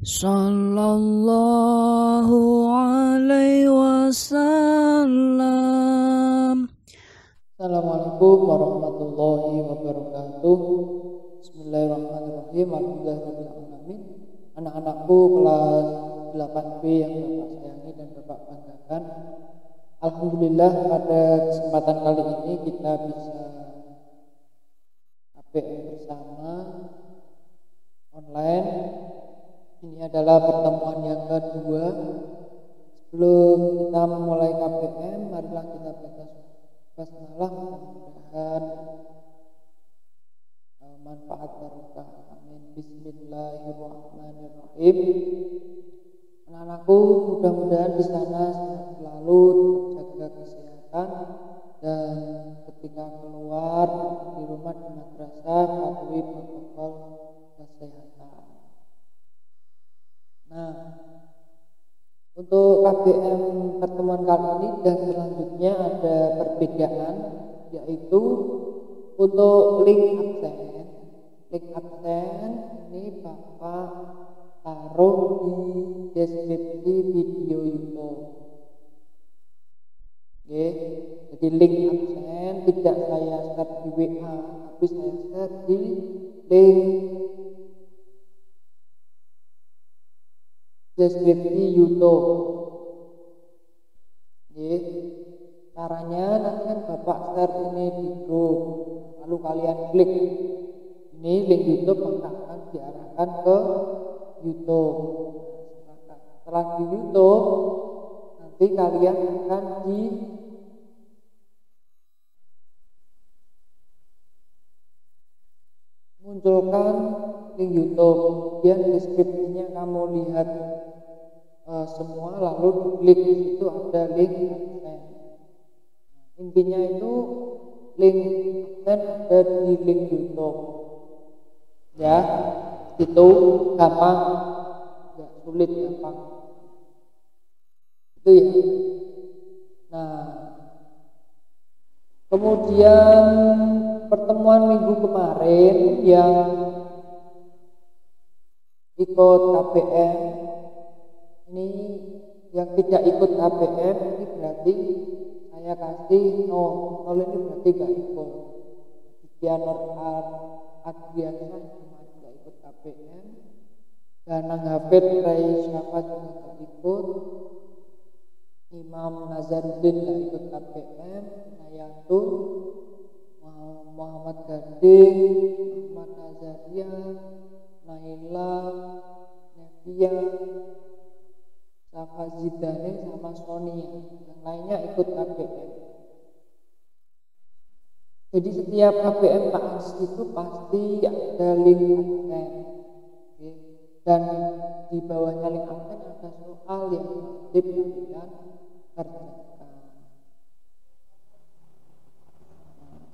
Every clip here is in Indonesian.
Sallallahu alaihi wasallam. Assalamualaikum warahmatullahi wabarakatuh. Bismillahirrahmanirrahim. Alhamdulillahirrahmanirrahim. Anak-anakku kelas 8B yang Bapak sayangi dan Bapak banggakan. Alhamdulillah pada kesempatan kali ini kita bisa KPM bersama online. Ini adalah pertemuan yang kedua. Sebelum kita memulai KPM, marilah kita baca basmalah, mudah-mudahan manfaat barokah. Amin. Bismillahirrahmanirrahim. Anak-anakku, mudah-mudahan di sana selalu terjaga kesehatan dan ketika keluar di rumah di madrasah patuhi protokol kesehatan. Nah, untuk KBM pertemuan kali ini dan selanjutnya ada perbedaan, yaitu untuk link absen. Link absen ini Bapak taruh di deskripsi video YouTube. Oke, jadi link absen tidak saya share di WA, tapi saya share di link deskripsi YouTube. Oke, caranya nanti kan Bapak share ini di grup, lalu kalian klik ini link YouTube, maka akan diarahkan ke YouTube. Setelah di YouTube, nanti kalian akan dimunculkan link YouTube, kemudian deskripsinya kamu lihat semua, lalu klik itu ada link absen. Intinya itu link absen ada di link YouTube. Ya, itu gampang, nggak sulit, gampang. Itu ya. Nah, kemudian pertemuan minggu kemarin yang ikut KPM ini, yang tidak ikut KPM ini berarti saya kasih nol ini berarti gak ikut. Dianor Adriana tidak ikut KPM, Danang Hafid Rai Syafa juga gak ikut, Imam Nazaruddin gak ikut KPM, Nayatul, Muhammad Gading, Muhammad Nazaria, Naila, Nevia, Safa Zidane sama Sonia, yang lainnya ikut KPM. Jadi setiap KPM Pak itu pasti ada link absen, okay. Dan di bawahnya link absen ada soal yang wajib kalian kerjakan.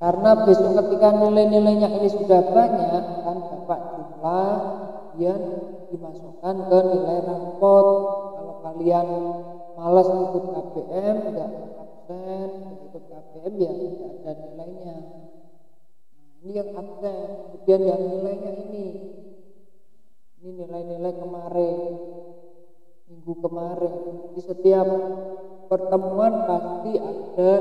Karena besok ketika nilai-nilainya ini sudah banyak, kan Bapak jumlah, kemudian dimasukkan ke nilai rapot. Kalau kalian malas ikut KPM, tidak absen, ikut KPM ya tidak ada nilainya. Ini yang absen, kemudian yang nilainya ini nilai-nilai kemarin, minggu kemarin. Di setiap pertemuan pasti ada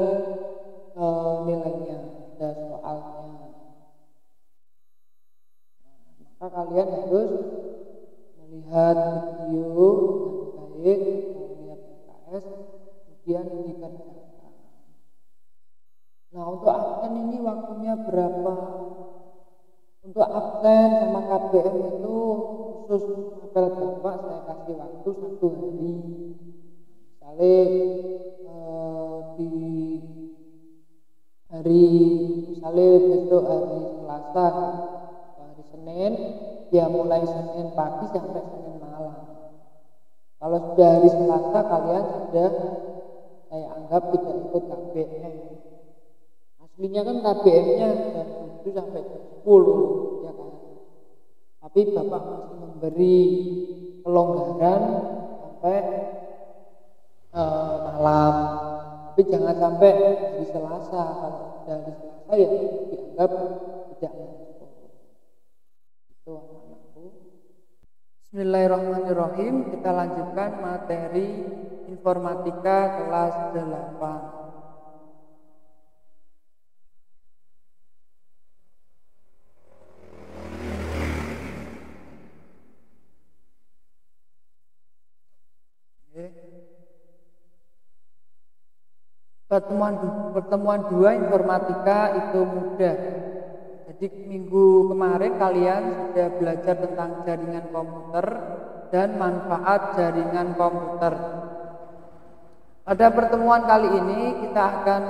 nilainya, ada soalnya. Maka kalian harus melihat video dengan baik, melihat PKS, kemudian dikerjakan. Nah, untuk absen ini waktunya berapa? Untuk absen sama KPM itu khusus apel Bapak saya kasih waktu 1 hari. Misalnya di hari, misalnya besok hari Selasa atau hari Senin, ya mulai Senin pagi sampai Senin malam. Kalau sudah hari Selasa kalian sudah saya anggap tidak ikut KPM. Aslinya kan KPM-nya jam 7 sampai jam 10, ya kan. Tapi Bapak masih memberi kelonggaran sampai malam. Tapi jangan sampai di Selasa. Kalau sudah di Selasa ya dianggap tidak masuk. Itu anak-anakku. Bismillahirrahmanirrahim. Kita lanjutkan materi informatika kelas 8. Pertemuan 2 informatika itu mudah. Jadi minggu kemarin kalian sudah belajar tentang jaringan komputer dan manfaat jaringan komputer. Pada pertemuan kali ini kita akan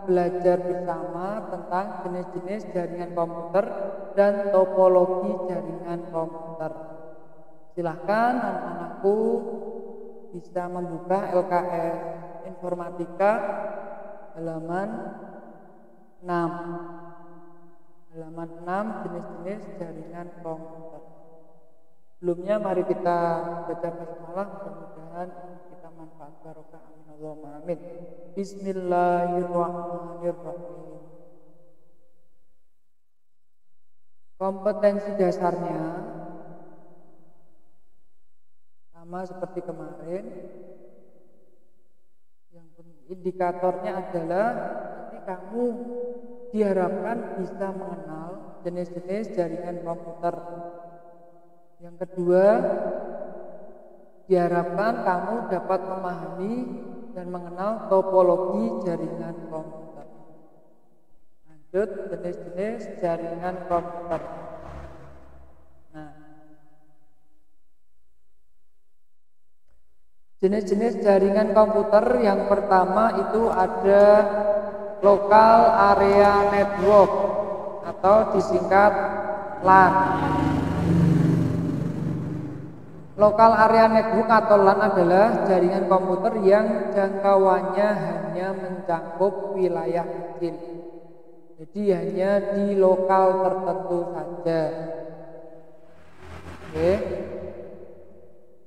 belajar bersama tentang jenis-jenis jaringan komputer dan topologi jaringan komputer. Silahkan anak-anakku bisa membuka LKS Informatika halaman 6. Halaman 6 jenis-jenis jaringan komputer. Sebelumnya mari kita baca basmalah, mudah-mudahan kita manfaat barokah, amin Allahumma amin. Bismillahirrahmanirrahim. Kompetensi dasarnya sama seperti kemarin. Yang indikatornya adalah nanti kamu diharapkan bisa mengenal jenis-jenis jaringan komputer. Yang kedua, diharapkan kamu dapat memahami dan mengenal topologi jaringan komputer. Lanjut, jenis-jenis jaringan komputer. Nah, jenis-jenis jaringan komputer yang pertama itu ada Local Area Network atau disingkat LAN. Local Area Network atau LAN adalah jaringan komputer yang jangkauannya hanya mencakup wilayah kecil. Jadi hanya di lokal tertentu saja. Oke.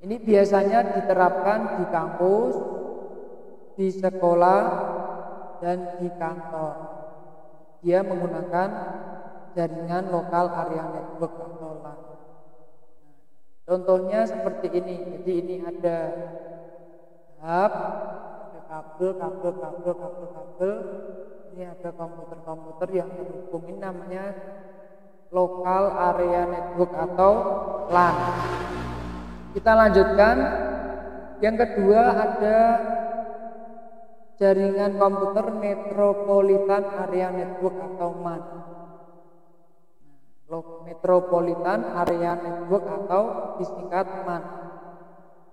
Ini biasanya diterapkan di kampus, di sekolah, dan di kantor. Dia menggunakan jaringan lokal area network atau LAN. Contohnya seperti ini. Jadi ini ada hub, ada kabel. Ini ada komputer-komputer yang terhubung. Ini namanya lokal area network atau LAN. Kita lanjutkan. Yang kedua ada jaringan komputer Metropolitan Area Network atau MAN. Metropolitan Area Network atau disingkat MAN,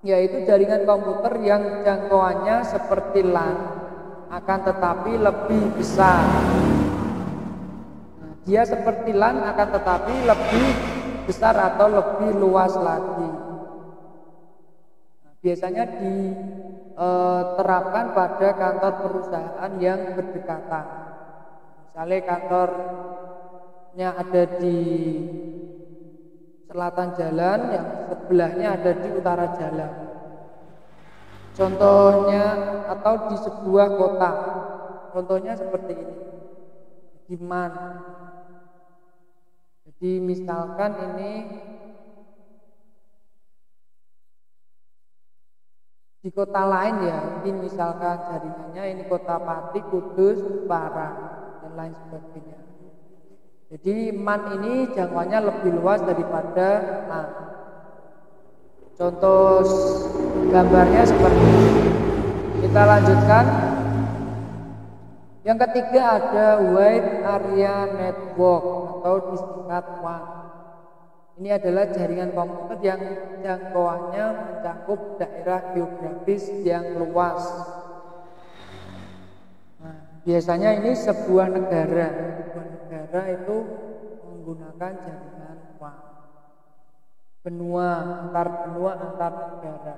yaitu jaringan komputer yang jangkauannya seperti LAN akan tetapi lebih besar. Nah, dia seperti LAN akan tetapi lebih besar atau lebih luas lagi. Nah, biasanya diterapkan pada kantor perusahaan yang berdekatan. Misalnya kantornya ada di selatan jalan, yang sebelahnya ada di utara jalan. Contohnya, atau di sebuah kota. Contohnya seperti ini. Di MAN. Jadi misalkan ini di kota lain ya, mungkin misalkan jaringannya ini kota Pati, Kudus, Parang, dan lain sebagainya. Jadi MAN ini jangkauannya lebih luas daripada LAN. Contoh gambarnya seperti ini. Kita lanjutkan. Yang ketiga ada Wide Area Network atau disingkat WAN. Ini adalah jaringan komputer yang jangkauannya mencakup daerah geografis yang luas. Nah, biasanya ini sebuah negara. Sebuah negara itu menggunakan jaringan WAN. Benua, antar negara.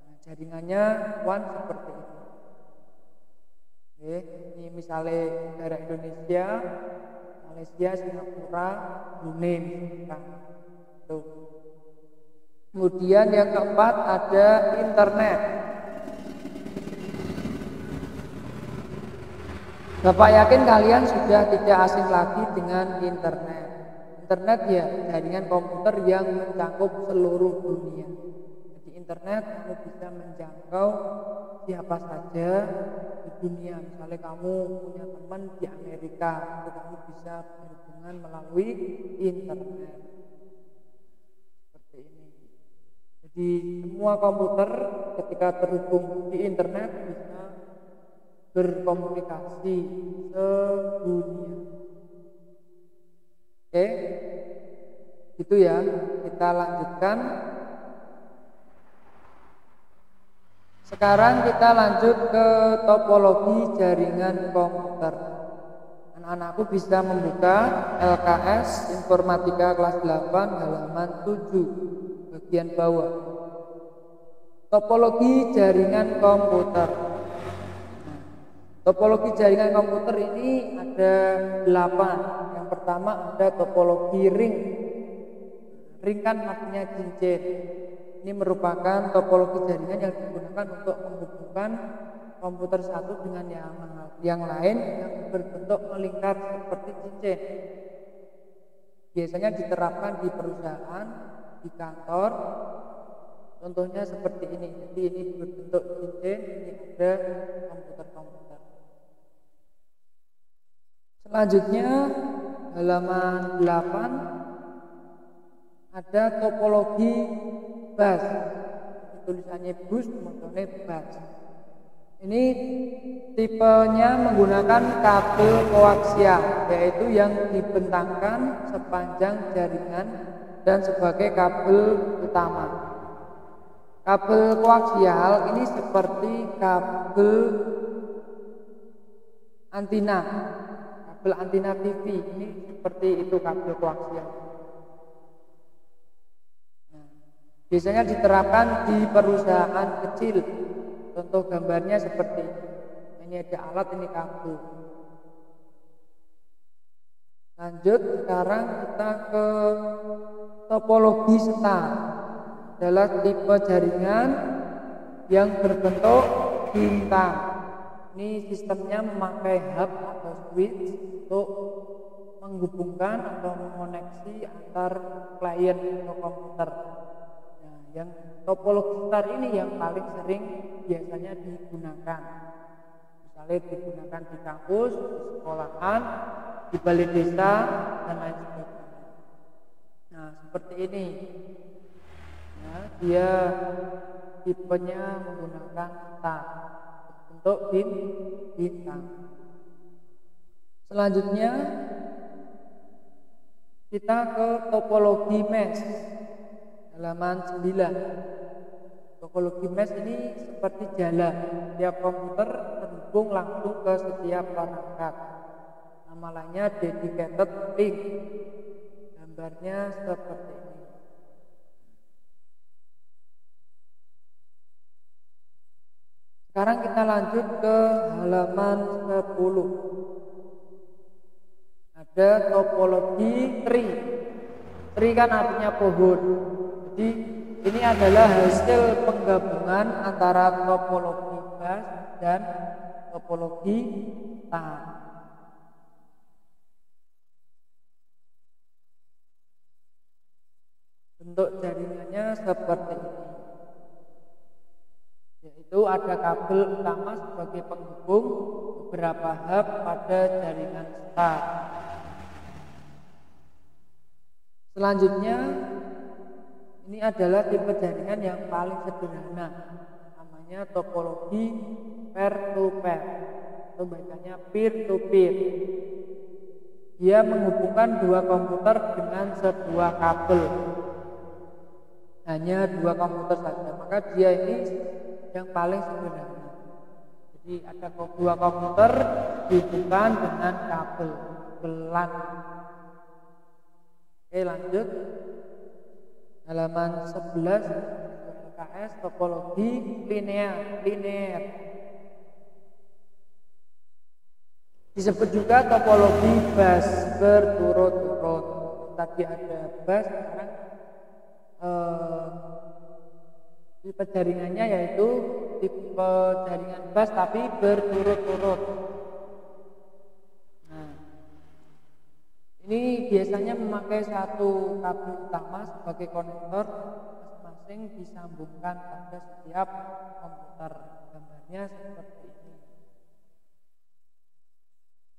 Nah, jaringannya WAN seperti ini. Oke, ini misalnya negara Indonesia, Malaysia, Singapura, Brunei. Tuh. Kemudian yang keempat ada internet. Bapak yakin kalian sudah tidak asing lagi dengan internet. internet ya jaringan komputer yang mencakup seluruh dunia. Jadi internet kamu bisa menjangkau siapa saja di dunia. Misalnya kamu punya teman di Amerika, itu kamu bisa berhubungan melalui internet. Seperti ini. Jadi semua komputer ketika terhubung di internet bisa berkomunikasi sedunia. Oke, itu ya. Kita lanjutkan. Sekarang kita lanjut ke topologi jaringan komputer. Anak-anakku bisa membuka LKS Informatika kelas 8 halaman 7 bagian bawah. Topologi jaringan komputer. Topologi jaringan komputer ini ada 8. Yang pertama ada topologi ring. Ring kan artinya cincin. Ini merupakan topologi jaringan yang digunakan untuk menghubungkan komputer satu dengan yang lain yang berbentuk melingkar seperti cincin. Biasanya diterapkan di perusahaan, di kantor. Contohnya seperti ini. Jadi ini berbentuk cincin, ini ada komputer-komputer. Selanjutnya halaman 8 ada topologi bus. Tulisannya bus, modelnya bus. Ini tipenya menggunakan kabel koaksial, yaitu yang dibentangkan sepanjang jaringan dan sebagai kabel utama. Kabel koaksial ini seperti kabel antina. Kabel antina TV ini seperti itu kabel koaksial. Nah, biasanya diterapkan di perusahaan kecil. Contoh gambarnya seperti ini. Ini ada alat, ini kabel. Lanjut, sekarang kita ke topologi setar. Adalah tipe jaringan yang berbentuk bintang. Ini sistemnya memakai hub atau switch untuk menghubungkan atau mengoneksi antar klien atau komputer. Nah, yang topologi setar ini yang paling sering biasanya digunakan. Misalnya digunakan di kampus, di sekolahan, di balai desa, dan lain sebagainya. Nah, seperti ini. Ya, dia tipenya menggunakan setar berbentuk bintang. Selanjutnya kita ke topologi mesh halaman 9. Topologi mesh ini seperti jalan. Tiap komputer terhubung langsung ke setiap perangkat. Nama lainnya dedicated link. Gambarnya seperti ini. Sekarang kita lanjut ke halaman 10. Ada topologi tree. Tree kan artinya pohon. Jadi ini adalah hasil penggabungan antara topologi bus dan topologi tar. Bentuk jaringannya seperti ini. Yaitu ada kabel utama sebagai penghubung beberapa hub pada jaringan setar. Selanjutnya ini adalah tipe jaringan yang paling sederhana, namanya topologi pair to pair atau bacanya peer to peer. Dia menghubungkan dua komputer dengan sebuah kabel, hanya dua komputer saja, maka dia ini yang paling sederhana. Jadi ada dua komputer dihubungkan dengan kabel LAN. Oke, lanjut halaman 11 LKS topologi linear. Disebut juga topologi bus berturut-turut. Tadi ada bus, sekarang tipe jaringannya yaitu tipe jaringan bus tapi berturut-turut. Nah, ini biasanya memakai satu kabel utama sebagai konektor, masing-masing disambungkan pada setiap komputer. Gambarnya seperti ini.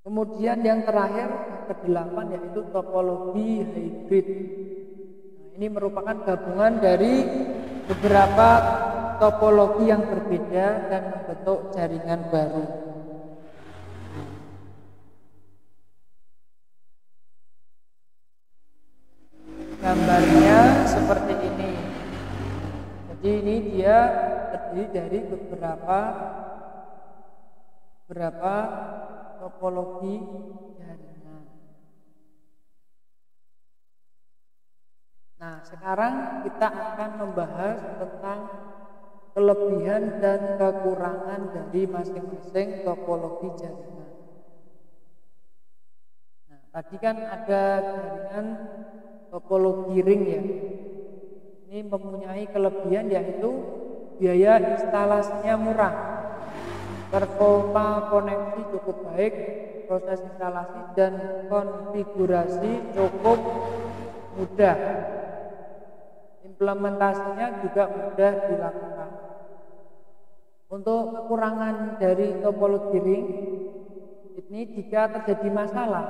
Kemudian yang terakhir, ke-8, yaitu topologi hybrid. Nah, ini merupakan gabungan dari beberapa topologi yang berbeda dan membentuk jaringan baru. Gambarnya seperti ini. Jadi ini dia terdiri dari beberapa topologi jaringan. Nah, sekarang kita akan membahas tentang kelebihan dan kekurangan dari masing-masing topologi jaringan. Nah, tadi kan ada jaringan topologi ring ya. Ini mempunyai kelebihan yaitu biaya instalasinya murah, performa koneksi cukup baik, proses instalasi dan konfigurasi cukup mudah, implementasinya juga mudah dilakukan. Untuk kekurangan dari topologi ring ini, jika terjadi masalah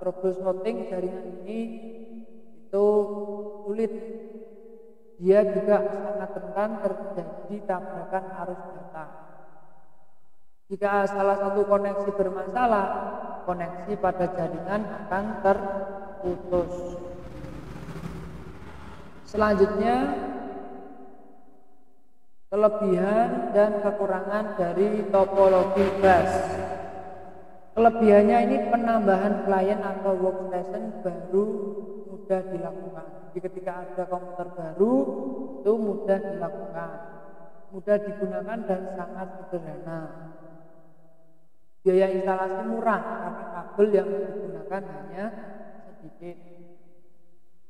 troubleshooting jaringan ini itu sulit. Dia juga sangat rentan terjadi tabrakan arus data. Jika salah satu koneksi bermasalah, koneksi pada jaringan akan terputus. Selanjutnya, kelebihan dan kekurangan dari topologi bus. Kelebihannya ini penambahan klien atau workstation baru mudah dilakukan. Jadi ketika ada komputer baru itu mudah dilakukan, mudah digunakan dan sangat sederhana. Biaya instalasi murah karena kabel yang digunakan hanya sedikit.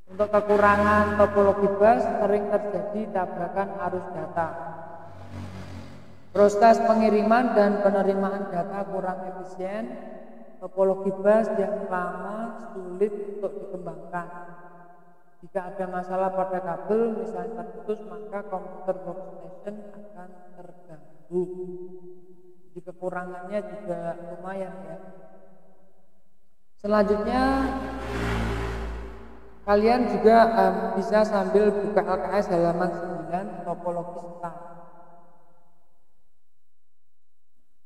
Untuk kekurangan topologi bus sering terjadi tabrakan arus data. Proses pengiriman dan penerimaan data kurang efisien. Topologi bus yang lama sulit untuk dikembangkan. Jika ada masalah pada kabel misalnya terputus, maka komputer workstation akan terganggu. Jadi kekurangannya juga lumayan ya. Selanjutnya kalian juga bisa sambil buka LKS halaman 9 topologi star.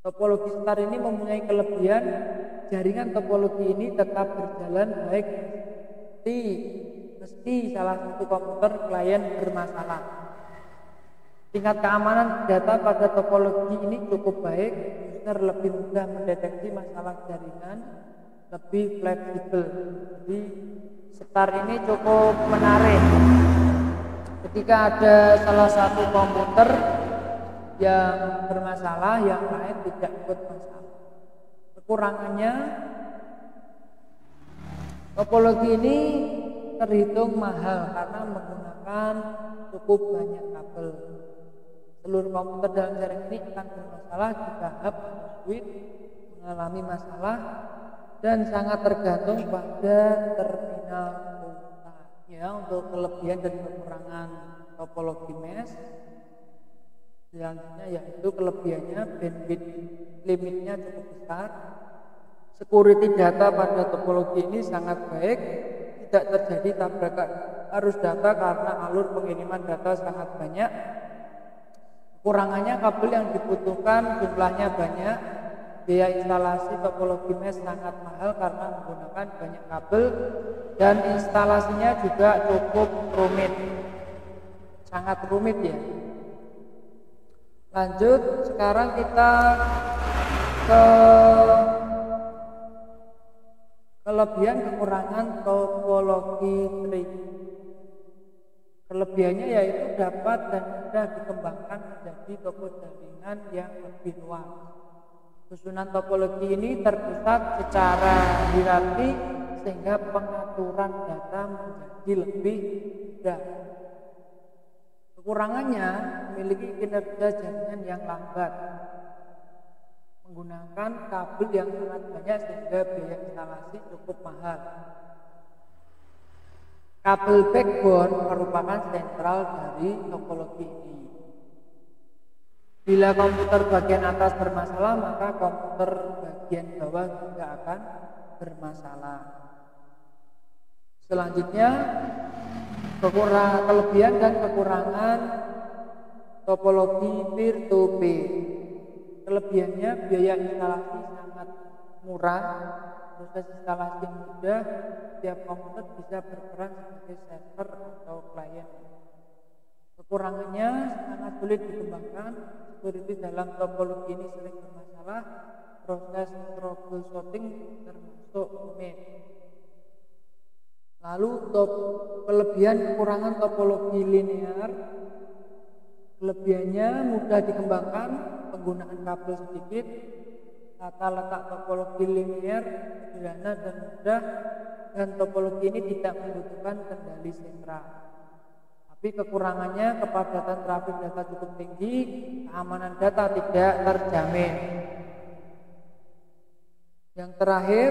Topologi star ini mempunyai kelebihan jaringan topologi ini tetap berjalan baik meski salah satu komputer klien bermasalah. Tingkat keamanan data pada topologi ini cukup baik, user lebih mudah mendeteksi masalah jaringan, lebih fleksibel. Jadi star ini cukup menarik. Ketika ada salah satu komputer yang bermasalah, yang lain tidak ikut masalah. Kekurangannya, topologi ini terhitung mahal karena menggunakan cukup banyak kabel. Seluruh komputer dalam jaringan ini akan bermasalah jika hub atau switch mengalami masalah dan sangat tergantung pada terminal kota. Ya, untuk kelebihan dan kekurangan topologi mesh, selanjutnya yaitu kelebihannya bandwidth limitnya cukup besar. Security data pada topologi ini sangat baik, tidak terjadi tabrakan arus data karena alur pengiriman data sangat banyak. Kekurangannya kabel yang dibutuhkan jumlahnya banyak. Biaya instalasi topologi mesh sangat mahal karena menggunakan banyak kabel dan instalasinya juga cukup rumit, sangat rumit ya. Lanjut, sekarang kita ke kelebihan kekurangan topologi tree. Kelebihannya yaitu dapat dan mudah dikembangkan menjadi topo jaringan yang lebih luas. Susunan topologi ini terpusat secara hierarki sehingga pengaturan data menjadi lebih mudah. Kekurangannya memiliki kinerja jaringan yang lambat, menggunakan kabel yang sangat banyak sehingga biaya instalasi cukup mahal. Kabel backbone merupakan sentral dari topologi ini. Bila komputer bagian atas bermasalah, maka komputer bagian bawah juga akan bermasalah. Selanjutnya, kelebihan dan kekurangan topologi peer-to-peer. Kelebihannya, biaya instalasi sangat murah, proses instalasi mudah, setiap komputer bisa berperan sebagai server atau klien. Kekurangannya sangat sulit dikembangkan, security dalam topologi ini sering bermasalah, proses troubleshooting termasuk rumit. Lalu kelebihan kekurangan topologi linear. Kelebihannya mudah dikembangkan, penggunaan kabel sedikit, tata letak topologi linear sederhana dan mudah, dan topologi ini tidak membutuhkan kendali sentral. Tapi kekurangannya, kepadatan trafik data cukup tinggi, keamanan data tidak terjamin. Yang terakhir,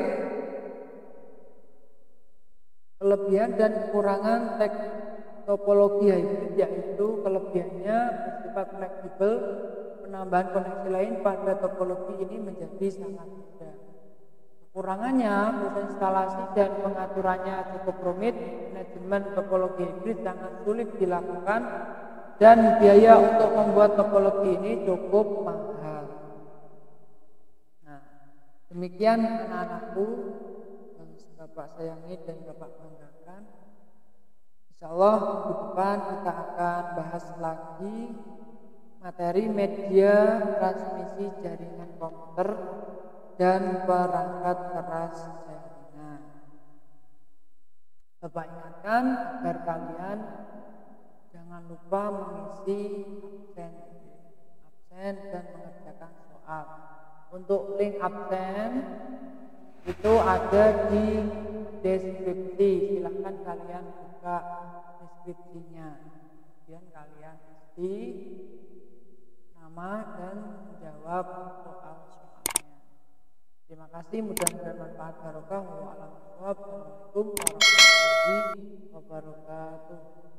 kelebihan dan kekurangan topologi hybrid, yaitu kelebihannya bersifat fleksibel, penambahan koneksi lain pada topologi ini menjadi sangat mudah. Kekurangannya, proses instalasi dan pengaturannya cukup rumit, manajemen topologi hybrid sangat sulit dilakukan, dan biaya untuk membuat topologi ini cukup mahal. Nah, demikian anak-anakku yang Bapak sayangi dan Bapak banggakan. Insya Allah minggu depan kita akan bahas lagi materi media transmisi jaringan komputer dan perangkat keras jaringan. Bapak ingatkan agar kalian jangan lupa mengisi absen dan mengerjakan soal. Untuk link absen itu ada di deskripsi, silahkan kalian buka deskripsinya, kemudian kalian isi nama dan menjawab soal-soalnya. Terima kasih, mudah-mudahan bermanfaat. Barokah. Wassalamualaikum warahmatullahi wabarakatuh.